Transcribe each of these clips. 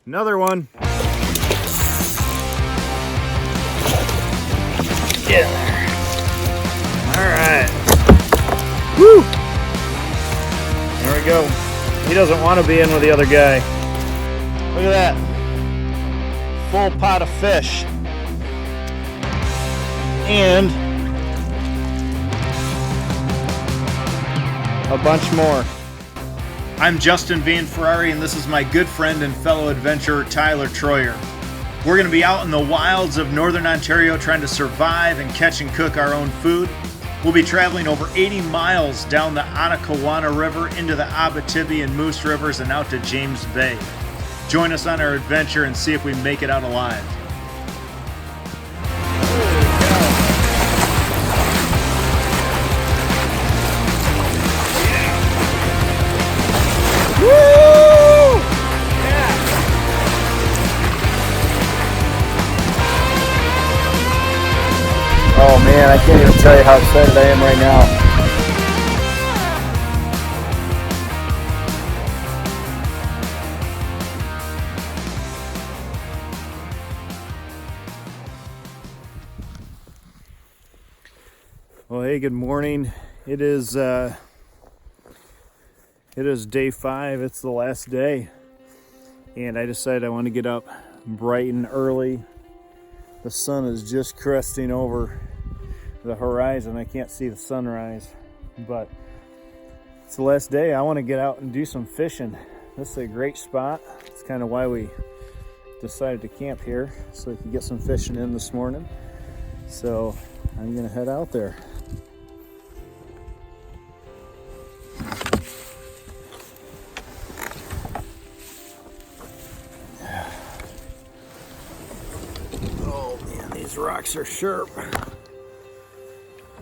Another one. Get in there. All right. Woo! There we go. He doesn't want to be in with the other guy. Look at that. Full pot of fish. And a bunch more. I'm Justin Van Ferrari, and this is my good friend and fellow adventurer, Tyler Troyer. We're going to be out in the wilds of northern Ontario trying to survive and catch and cook our own food. We'll be traveling over 80 miles down the Onakawana River into the Abitibi and Moose Rivers and out to James Bay. Join us on our adventure and see if we make it out alive. Oh man, I can't even tell you how excited I am right now. Well, hey, good morning. It is day 5. It's the last day. And I decided I want to get up bright and early. The sun is just cresting over the horizon. I can't see the sunrise, but it's the last day. I want to get out and do some fishing. This is a great spot. It's kind of why we decided to camp here, so we could get some fishing in this morning. So I'm gonna head out there. Oh man, these rocks are sharp.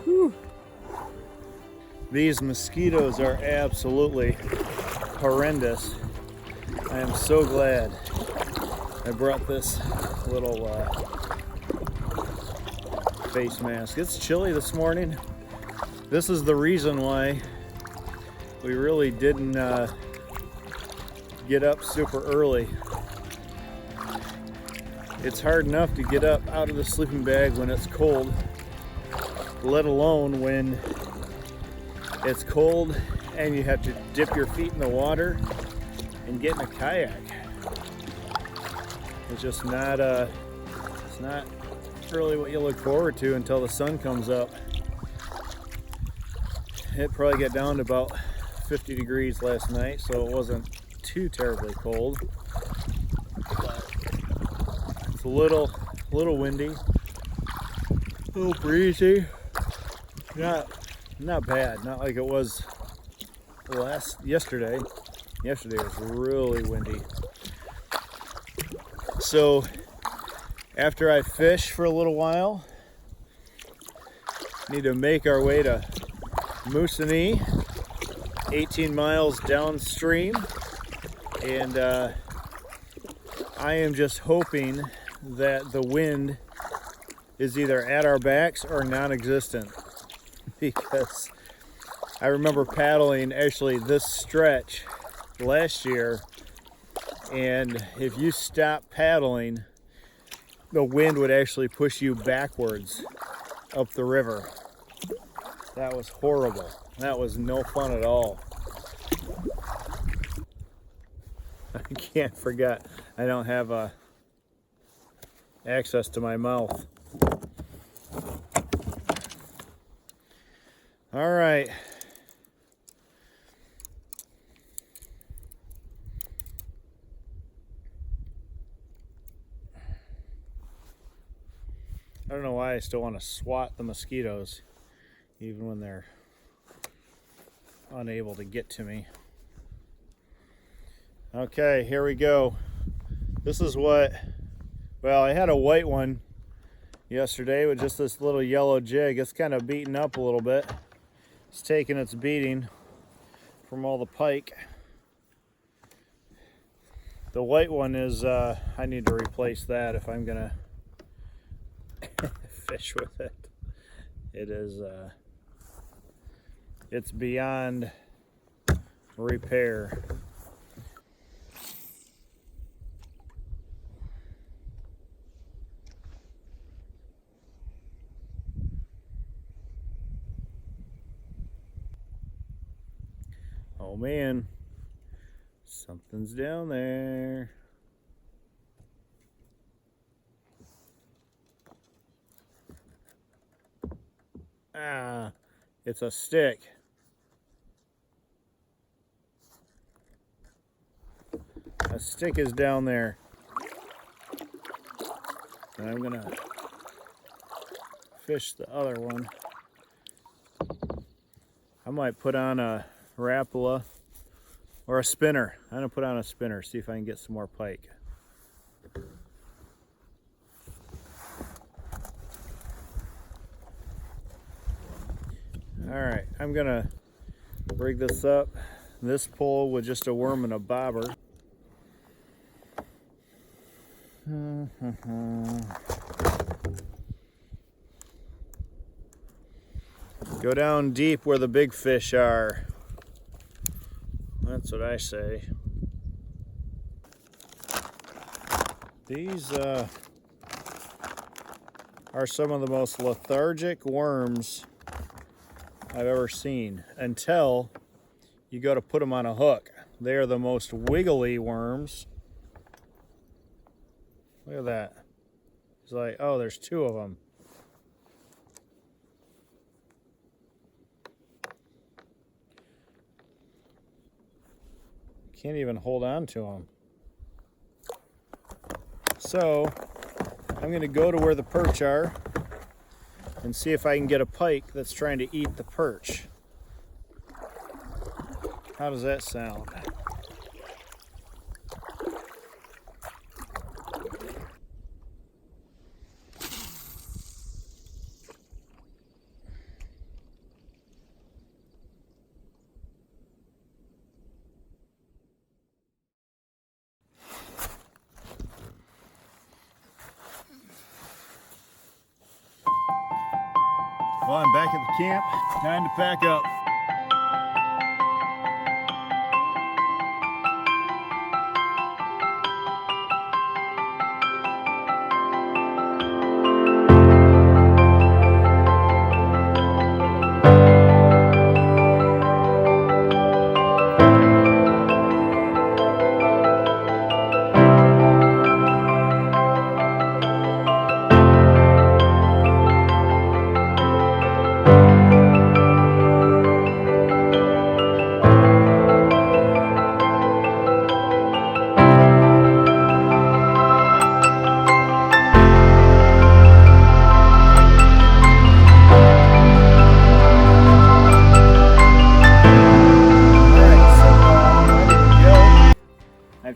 Whew. These mosquitoes are absolutely horrendous. I am so glad I brought this little face mask. It's chilly this morning. This is the reason why we really didn't get up super early. It's hard enough to get up out of the sleeping bag when it's cold, let alone when it's cold and you have to dip your feet in the water and get in a kayak. It's just not it's not really what you look forward to until the sun comes up. It probably got down to about 50 degrees last night, so it wasn't too terribly cold. But it's a little windy, a little breezy. Not bad, not like it was yesterday. Yesterday was really windy. So after I fish for a little while, need to make our way to Moosonee, 18 miles downstream, and I am just hoping that the wind is either at our backs or non-existent, because I remember paddling actually this stretch last year, and if you stop paddling, the wind would actually push you backwards up the river. That was horrible. That was no fun at all. I can't forget I don't have access to my mouth. All right. I don't know why I still want to swat the mosquitoes, even when they're unable to get to me. Okay, here we go. This is well, I had a white one yesterday with just this little yellow jig. It's kind of beaten up a little bit. It's taking its beating from all the pike. The white one is, I need to replace that if I'm gonna fish with it. It is, it's beyond repair. Oh man, something's down there. Ah, it's a stick. A stick is down there. And I'm gonna fish the other one. I might put on a rapala or a spinner. I'm gonna put on a spinner, see if I can get some more pike. All right, I'm gonna rig this up. This pole with just a worm and a bobber. Go down deep where the big fish are. That's what I say. These are some of the most lethargic worms I've ever seen until you go to put them on a hook. They are the most wiggly worms. Look at that. It's like, oh, there's two of them. Can't even hold on to them. So I'm going to go to where the perch are and see if I can get a pike that's trying to eat the perch. How does that sound? Well, I'm back at the camp. Time to pack up.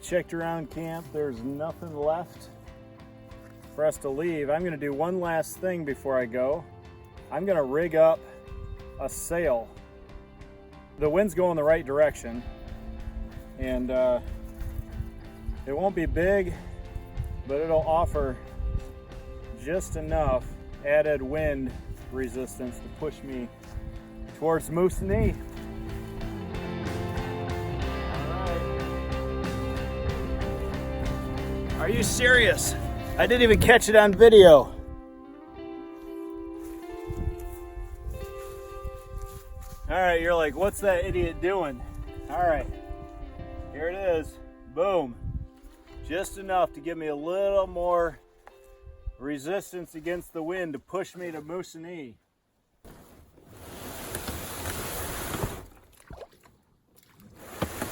Checked around camp. There's nothing left for us to leave. I'm going to do one last thing before I go. I'm going to rig up a sail. The wind's going the right direction, and it won't be big, but it'll offer just enough added wind resistance to push me towards Moose-a-Nee. Are you serious? I didn't even catch it on video. All right, you're like, what's that idiot doing? All right, here it is. Boom. Just enough to give me a little more resistance against the wind to push me to Moose-a-Nee.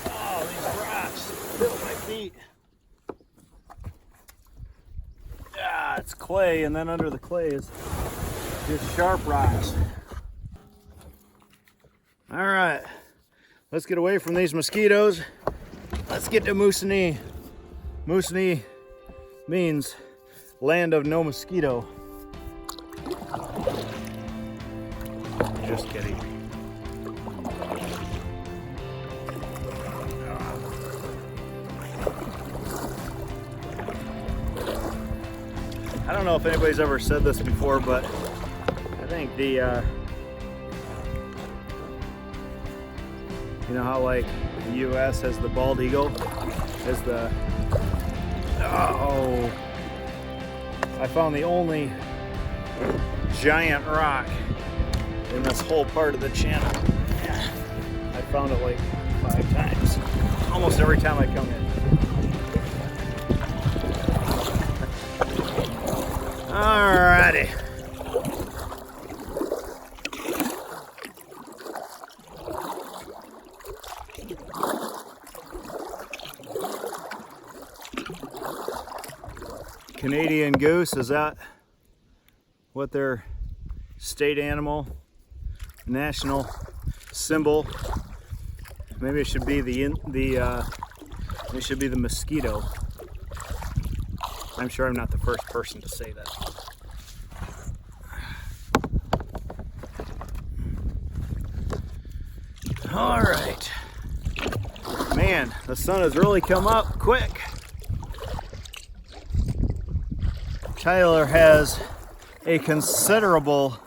Oh, these rocks fill my feet. It's clay, and then under the clay is just sharp rocks. All right, let's get away from these mosquitoes. Let's get to Moose-a-Nee. Moose-a-Nee means land of no mosquito. Just kidding. I don't know if anybody's ever said this before, but I think the, you know how like the U.S. has the bald eagle, has the, oh, I found the only giant rock in this whole part of the channel. I found it like 5 times. Almost every time I come in. Alrighty. Canadian goose, is that what their state animal, national symbol? Maybe it should be it should be the mosquito. I'm sure I'm not the first person to say that. All right, man, the sun has really come up quick. Tyler has a considerable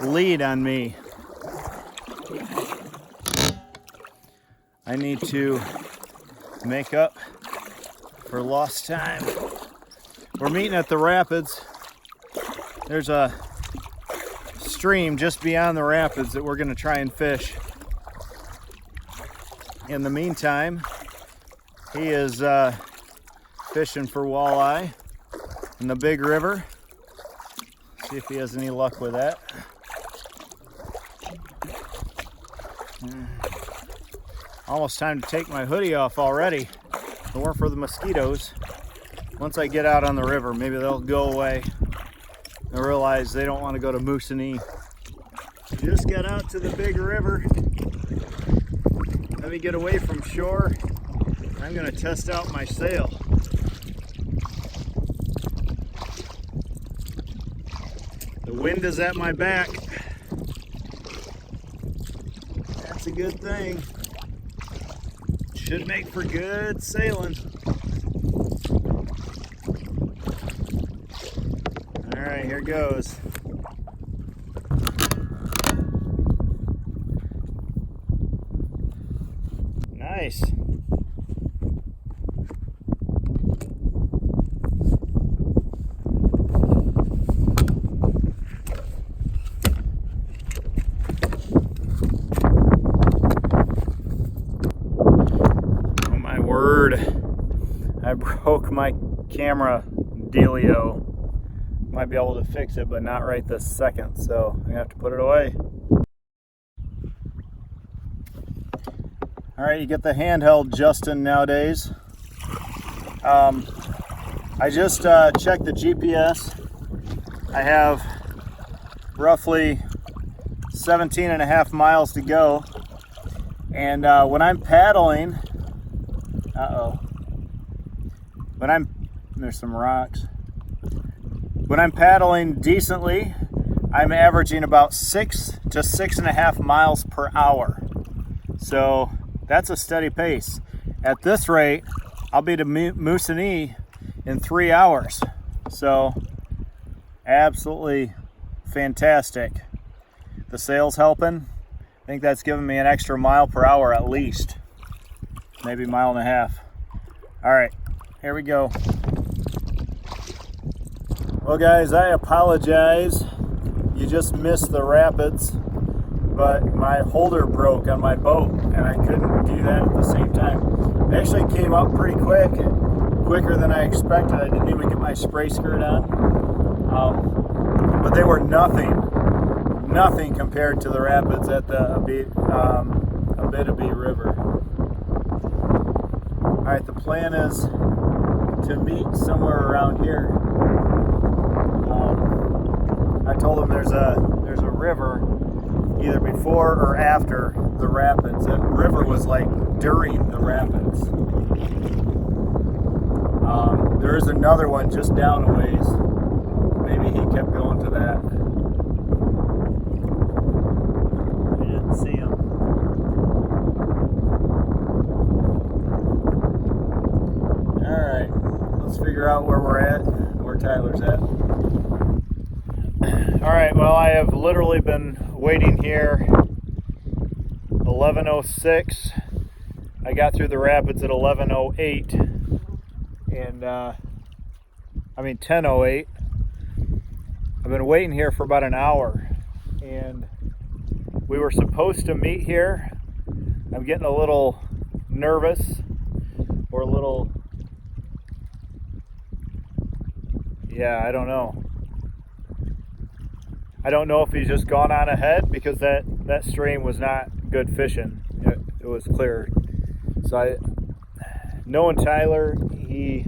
lead on me. I need to make up for lost time. We're meeting at the rapids. There's a stream just beyond the rapids that we're going to try and fish. In the meantime, he is fishing for walleye in the big river. See if he has any luck with that. Almost time to take my hoodie off already. If it weren't for the mosquitoes, once I get out on the river, maybe they'll go away and realize they don't want to go to Moosonee. Just got out to the big river. Let me get away from shore. I'm going to test out my sail. The wind is at my back. That's a good thing. Should make for good sailing. All right, here goes. Nice. I broke my camera dealio. Might be able to fix it, but not right this second, so I have to put it away. All right, you get the handheld Justin nowadays. I just checked the GPS. I have roughly 17.5 miles to go, and when I'm paddling, there's some rocks. When I'm paddling decently, I'm averaging about 6 to 6.5 miles per hour. So that's a steady pace. At this rate, I'll be to Moosonee in 3 hours. So absolutely fantastic. The sail's helping. I think that's giving me an extra mile per hour at least. Maybe a mile and a half. All right. Here we go. Well guys, I apologize. You just missed the rapids, but my holder broke on my boat and I couldn't do that at the same time. It actually came up pretty quick, quicker than I expected. I didn't even get my spray skirt on. But they were nothing compared to the rapids at the Abitibi River. All right, the plan is to meet somewhere around here. I told him there's a river either before or after the rapids. That river was like during the rapids. There is another one just down a ways. Maybe he kept going to that. I didn't see him. Alright, let's figure out where we're at, where Tyler's at. Alright, well, I have literally been waiting here 11:06. I got through the rapids at 11:08. And, 10:08. I've been waiting here for about an hour. And we were supposed to meet here I'm getting a little nervous, or a little, yeah, I don't know. I don't know if he's just gone on ahead, because that stream was not good fishing. It was clear. So knowing Tyler, he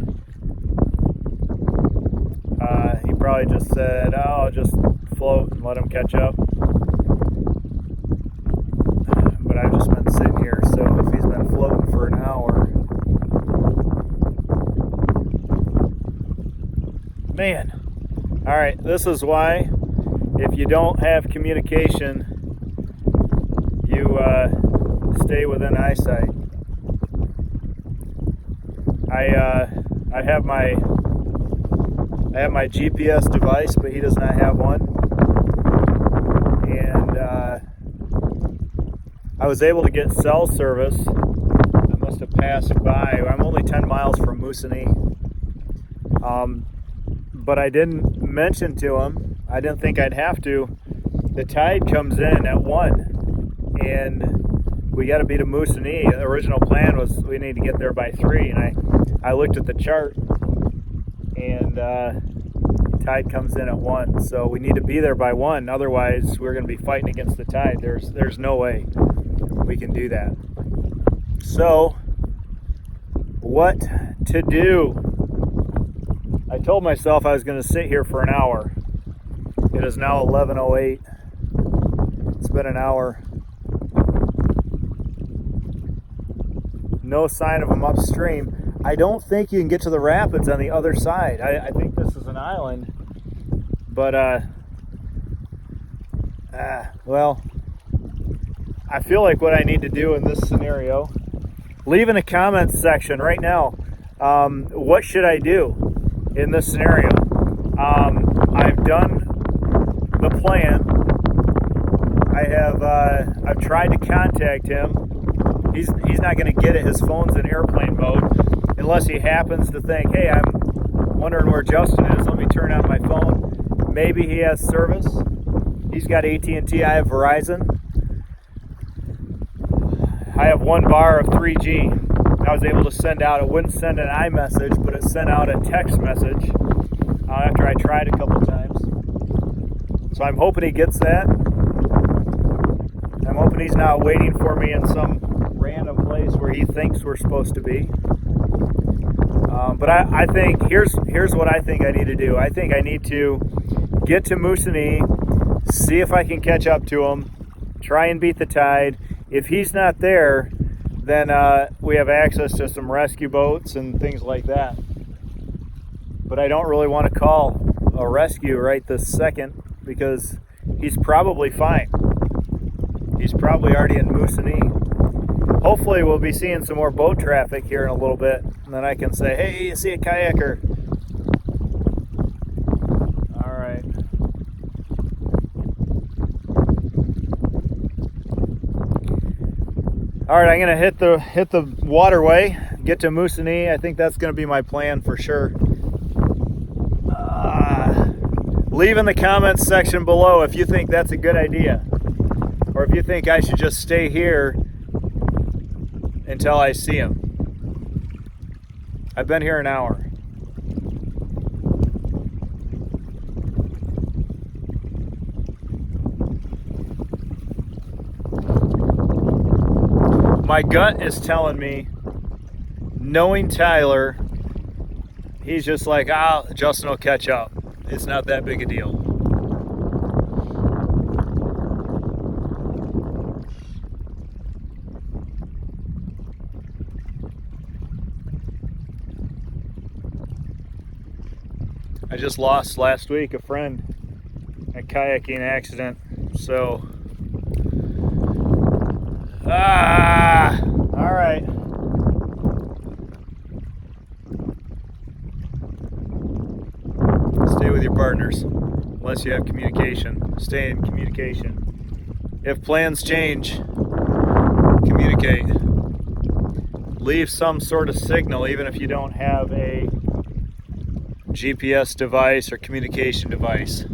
probably just said, "Oh, I'll just float and let him catch up." But I've just been sitting here, so if he's been floating for an hour, man. All right, this is why, if you don't have communication, you stay within eyesight. I have my GPS device, but he does not have one. And I was able to get cell service. I must have passed by. I'm only 10 miles from Moosonee. But I didn't mention to him, I didn't think I'd have to, the tide comes in at 1, and we got to be to Moosonee. The original plan was we need to get there by 3, and I looked at the chart, and tide comes in at 1, so we need to be there by 1. Otherwise, we're going to be fighting against the tide. There's no way we can do that. So, what to do? I told myself I was going to sit here for an hour. It is now 11:08. It's been an hour. No sign of them upstream. I don't think you can get to the rapids on the other side. I think this is an island. But, well, I feel like what I need to do in this scenario, leave in the comments section right now, what should I do in this scenario? I've done the plan. I've tried to contact him. He's not going to get it. His phone's in airplane mode, unless he happens to think, hey, I'm wondering where Justin is. Let me turn on my phone. Maybe he has service. He's got AT&T. I have Verizon. I have 1 bar of 3G. I was able to send out, it wouldn't send an iMessage, but it sent out a text message after I tried a couple times. So I'm hoping he gets that. I'm hoping he's not waiting for me in some random place where he thinks we're supposed to be. But I think, here's what I think I need to do. I think I need to get to Moosonee, see if I can catch up to him, try and beat the tide. If he's not there, then we have access to some rescue boats and things like that. But I don't really want to call a rescue right this second, because he's probably fine. He's probably already in Moosonee. Hopefully we'll be seeing some more boat traffic here in a little bit, and then I can say, hey, you see a kayaker. All right. All right, I'm gonna hit the waterway, get to Moosonee. I think that's gonna be my plan for sure. Leave in the comments section below if you think that's a good idea, or if you think I should just stay here until I see him. I've been here an hour. My gut is telling me, knowing Tyler, he's just like, Justin will catch up. It's not that big a deal. I just lost last week a friend in a kayaking accident, so all right. Stay with your partners, unless you have communication. Stay in communication. If plans change, communicate. Leave some sort of signal, even if you don't have a GPS device or communication device.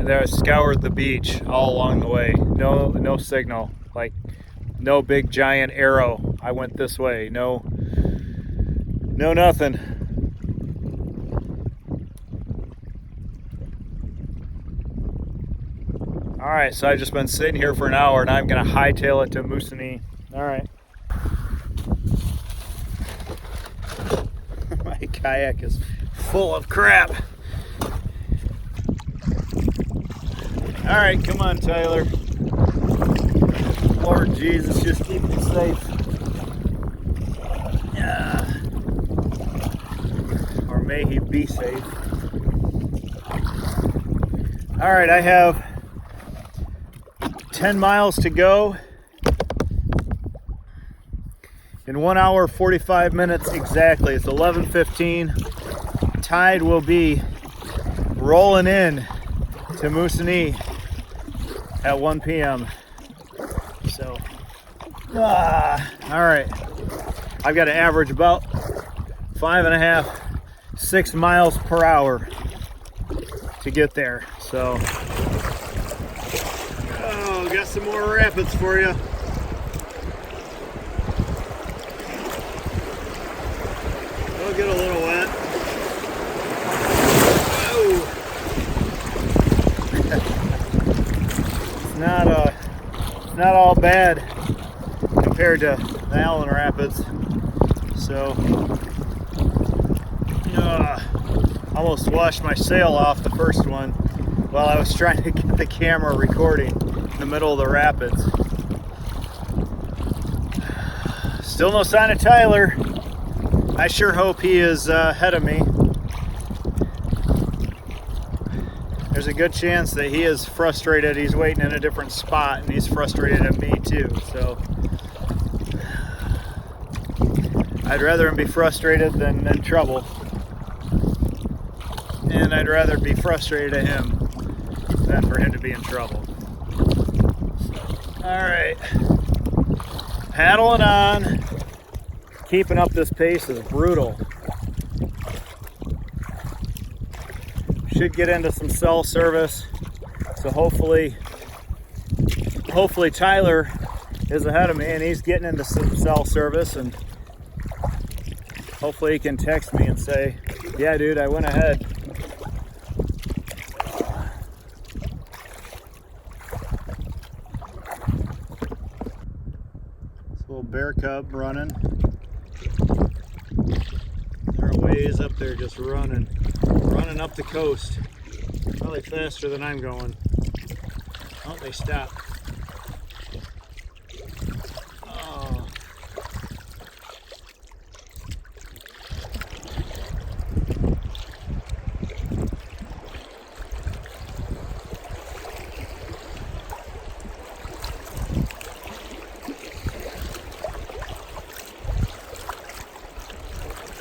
that scoured the beach all along the way. No signal, like no big giant arrow. I went this way. No nothing. All right, so I've just been sitting here for an hour, and I'm gonna hightail it to Moose-a-Nee. All right. My kayak is full of crap. All right, come on, Tyler. Lord Jesus, just keep me safe. Yeah. Or may he be safe. All right, I have 10 miles to go in 1 hour 45 minutes exactly. It's 11:15. Tide will be rolling in to Moose-a-Nee at 1 p.m. So all right, I've got to average about 5.5 6 miles per hour to get there. So got some more rapids for you. They'll get a little wet. Whoa. It's not all bad compared to the Allen Rapids. So almost washed my sail off the first one while I was trying to get the camera recording in the middle of the rapids. Still no sign of Tyler. I sure hope he is ahead of me. There's a good chance that he is frustrated. He's waiting in a different spot and he's frustrated at me too. So I'd rather him be frustrated than in trouble. And I'd rather be frustrated at him than for him to be in trouble. All right, paddling on. Keeping up this pace is brutal. Should get into some cell service, so hopefully Tyler is ahead of me and he's getting into some cell service, and hopefully he can text me and say, yeah dude, I went ahead. This little bear cub running. They're a ways up there just running up the coast. Probably faster than I'm going. Oh, they stopped. Oh.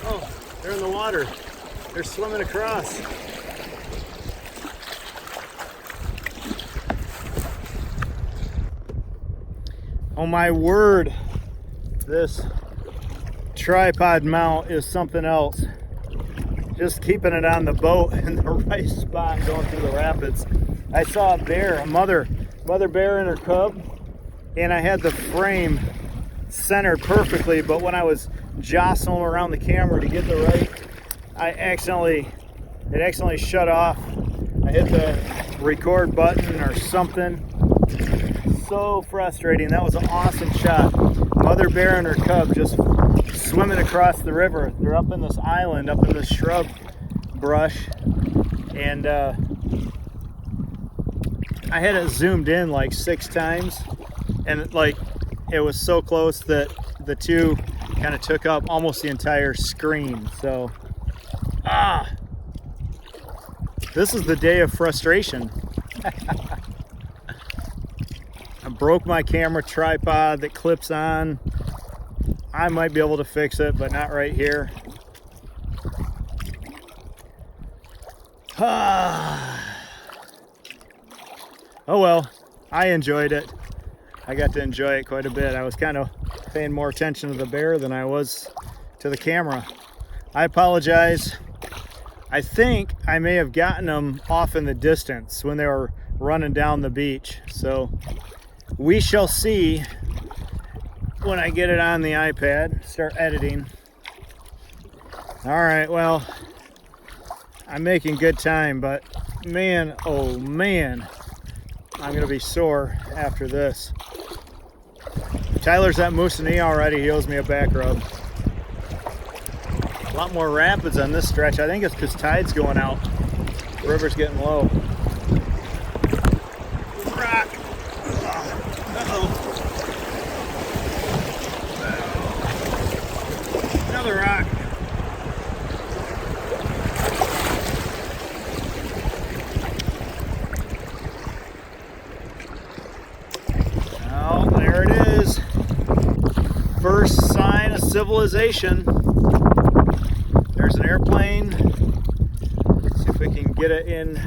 Oh, they're in the water. They're swimming across. Oh my word, this tripod mount is something else. Just keeping it on the boat in the right spot going through the rapids. I saw a bear, a mother bear and her cub, and I had the frame centered perfectly, but when I was jostling around the camera to get the right, it accidentally shut off. I hit the record button or something. So frustrating. That was an awesome shot. Mother bear and her cub just swimming across the river. They're up in this island, up in this shrub brush, and I had it zoomed in like 6 times, and it was so close that the two kind of took up almost the entire screen. So this is the day of frustration. I broke my camera tripod that clips on. I might be able to fix it, but not right here. Oh well, I enjoyed it. I got to enjoy it quite a bit. I was kind of paying more attention to the bear than I was to the camera. I apologize. I think I may have gotten them off in the distance when they were running down the beach. So we shall see when I get it on the iPad, start editing. All right, well, I'm making good time, but man, oh man, I'm gonna be sore after this. Tyler's at Moose-a-Nee already. He owes me a back rub. A lot more rapids on this stretch. I think it's because tide's going out. The river's getting low. Rock. Uh-oh. Another rock. Oh, there it is. First sign of civilization. There's an airplane. See if we can get it in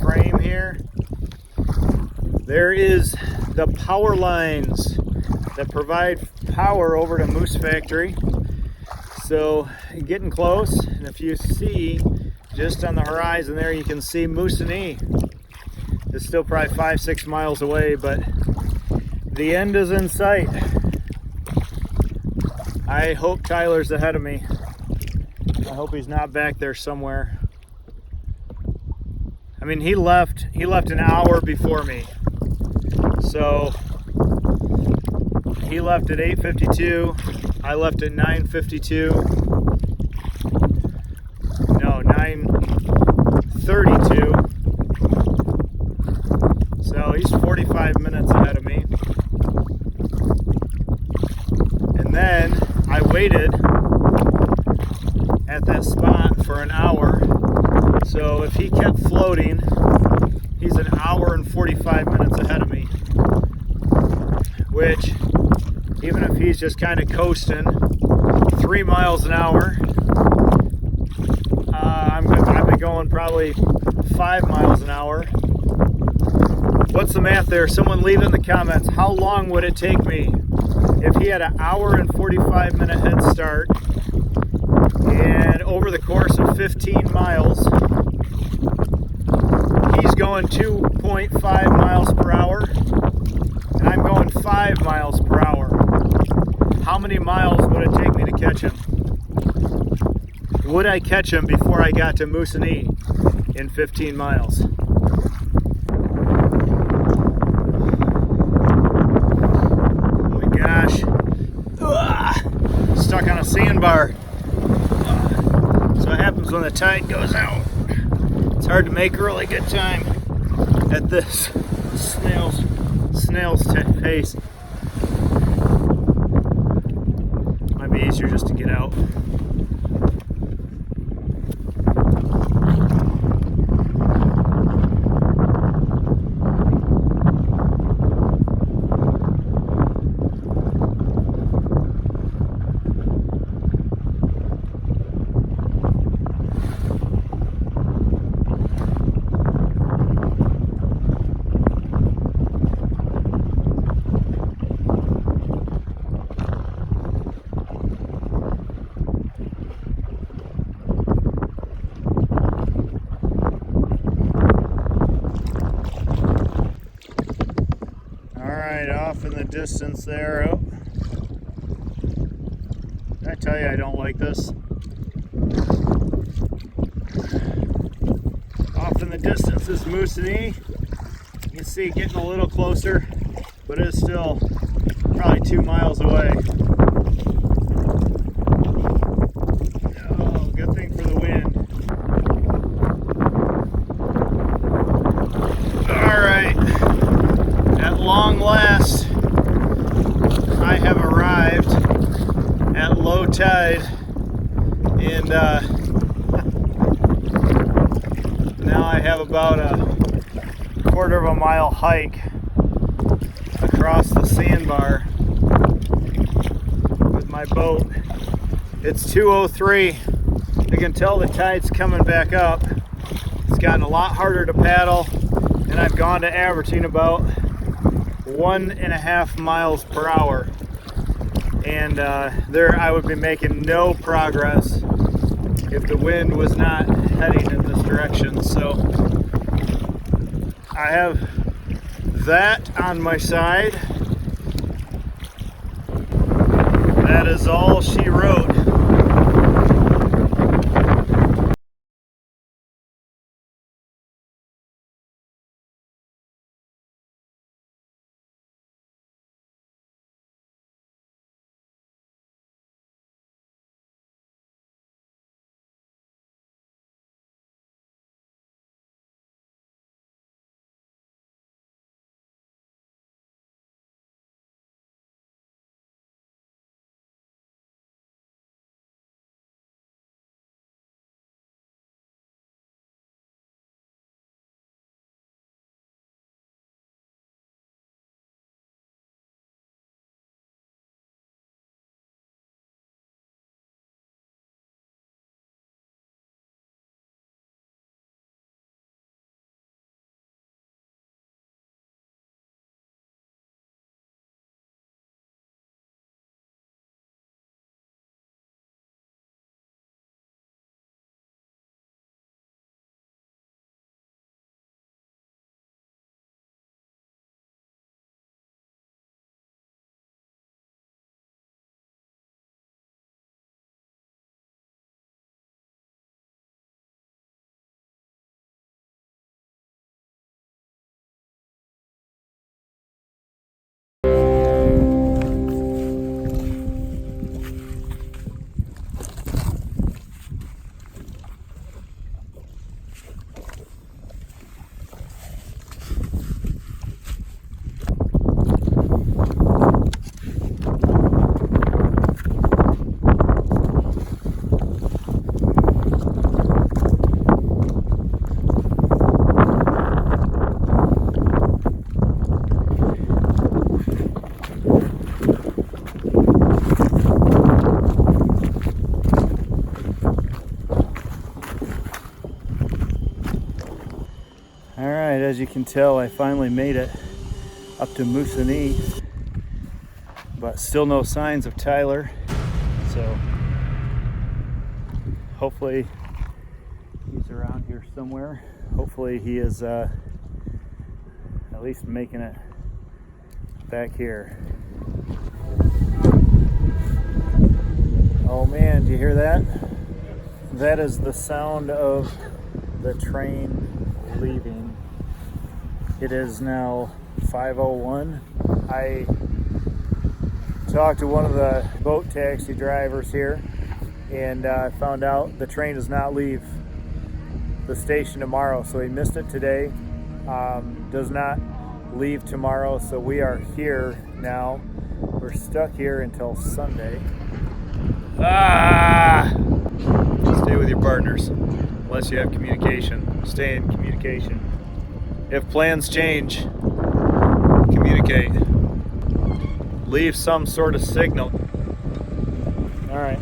frame here. There is the power lines that provide power over to Moose Factory. So getting close, and if you see just on the horizon there, you can see Moose-a-Nee. It's still probably 5-6 miles away, but the end is in sight. I hope Tyler's ahead of me. I hope he's not back there somewhere. I mean, he left an hour before me. So he left at 8:52. I left at 9:52. No, 9:32. So he's 45 minutes ahead of me. And then I waited at that spot for an hour. So if he kept floating, he's an hour and 45 minutes ahead of me. Which, even if he's just kind of coasting 3 miles an hour, I've been going probably 5 miles an hour. What's the math there? Someone leave it in the comments. How long would it take me if he had an hour and 45 minute head start, and over the course of 15 miles, he's going 2.5 miles per hour, and I'm going 5 miles per hour. How many miles would it take me to catch him? Would I catch him before I got to Moose-a-Nee in 15 miles? Oh my gosh. Ugh. Stuck on a sandbar. So what happens when the tide goes out? It's hard to make a really good time at this snail's pace. Might be easier just to get out. Off in the distance there. Oh. Did I tell you I don't like this? Off in the distance is Moose-a-Nee. You can see it getting a little closer, but it's still probably 2 miles away. Oh, good thing for the wind. Alright. At long last, I have arrived at low tide, and now I have about a 1/4 mile hike across the sandbar with my boat. It's 2:03. I can tell the tide's coming back up. It's gotten a lot harder to paddle, and I've gone to averaging about 1.5 miles per hour, and there I would be making no progress if the wind was not heading in this direction. So I have that on my side. That is all she wrote. Alright, as you can tell, I finally made it up to Moosonee, but still no signs of Tyler, so hopefully he's around here somewhere. Hopefully he is at least making it back here. Oh man, do you hear that? That is the sound of the train leaving. It is now 5:01. I talked to one of the boat taxi drivers here and found out the train does not leave the station tomorrow, so he missed it today. Does not leave tomorrow, so we are here now. We're stuck here until Sunday. Stay with your partners unless you have communication. Stay in communication. If plans change, communicate. Leave some sort of signal. All right.